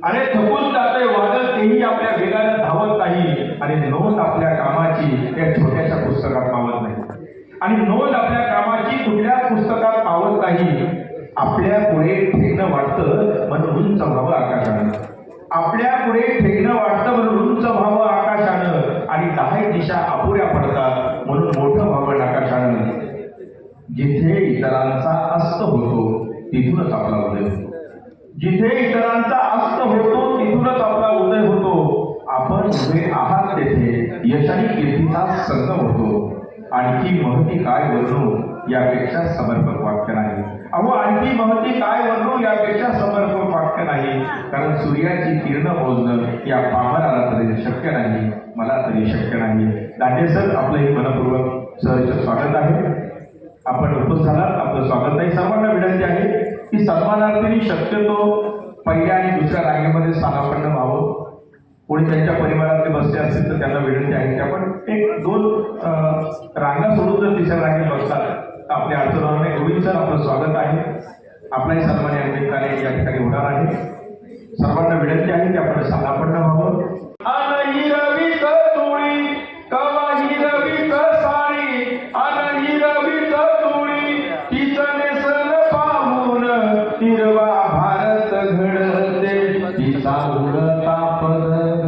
अरे थकून जातोय वादळ तेही आपल्या वेगानं धावत नाही आणि नोंद आपल्या कामाची या छोट्याशा पुस्तकात पावत नाही आणि नोंद आपल्या कामाची कुठल्याच पुस्तकात पावत नाही. आपल्या पुढे ठेकणं वाटतं म्हणून उंच व्हावं आकाशानं. आपल्या पुढे ठेकणं वाटतं म्हणून उंच व्हावं आकाशानं आणि 10 दिशा अपुऱ्या पडतात म्हणून मोठं व्हावं आकाशानं. जिथे इतरांचा अस्त होतो तिथूनच आपला उदय होतो. जिथे इतरांचा अस्त होतो तिथूनच आपला उदय होतो. आपण उभे आहात तेथे यश आणि कीर्तीचा संगम होतो. आणखी महती काय वर्णू यापेक्षा समर्पक वाक्य नाही. अहो आणखी महती काय वर्णू यापेक्षा समर्पक वाक्य नाही. कारण सूर्याची किरण मोजणं या पामराला तरी शक्य नाही, मला तरी शक्य नाही. दांडे सर आपलंही मनपूर्वक सहर्ष स्वागत आहे. आपण उपस्थित झालात आपलं स्वागत आहे. सर्वांना विनंती आहे की सन्मानार्थी शक्यतो पहिल्या आणि दुसऱ्या रांगेमध्ये स्थानापन्न व्हावं. कोणी त्यांच्या परिवारातले बसले असतील तर त्यांना विनंती आहे की आपण 1-2 रांगा सोडून जर तिसऱ्या रांगेत बसतात तर आपल्या अडचण नाही. गोविंद सर आपलं स्वागत आहे. आपलाही सन्मान या निमित्ताने या ठिकाणी होणार आहे. सर्वांना विनंती आहे की आपण स्थानापन्न व्हावं. हिरवा भारत घडते तिचा उडता पदर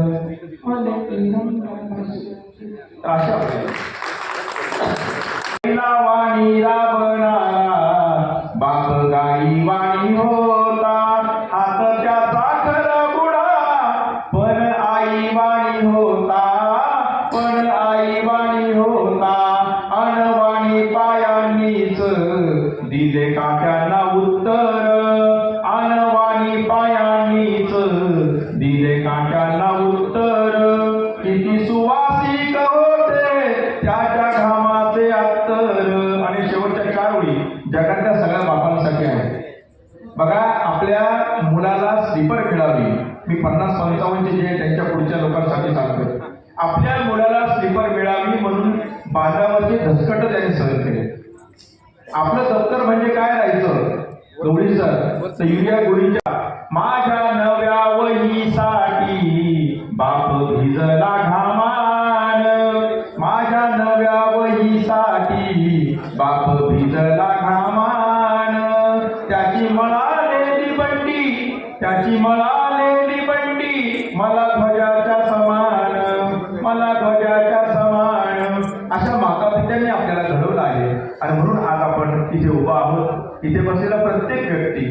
अशा वाणी राबणारा बाप गाई वाणी होता. हात त्याचा खरा बुडा पण आई वाणी होता. पण आई वाणी होता. अनवाणी पायांनीच दिले काट्यांना उत्तर. अनवाणी पायांनीच दिले काट्यांना उत्तर. किती सुवासिक होते त्याच्या घामाचे अत्तर. आणि शेवटच्या 4 ओळी जगातल्या सगळ्या बापांसाठी आहे. बघा आपल्या मुलाला स्लीपर खेळावी. मी 50-55 जे त्यांच्या पुढच्या लोकांसाठी सांगतो. आपल्या मुलाला स्लीपर मिळावी म्हणून बाजारावरचे धसकट त्यांनी सहन केले. आपलं दप्तर म्हणजे काय राहायचं गवळी सर तर युरिया गोळीच्या माझ्या नव्या वहीसाठी बाप भिजला घामान. माझ्या नव्या वहीसाठी बाप भिजला घामान. त्याची मळालेली बंडी त्याची मळालेली बंडी मला ध्वजाच्या समान. मला ध्वजाच्या समान. अशा माता पित्यांनी आपल्याला घडवलं आहे आणि म्हणून आज आपण इथे उभा आहोत. इथे बसलेला प्रत्येक व्यक्ती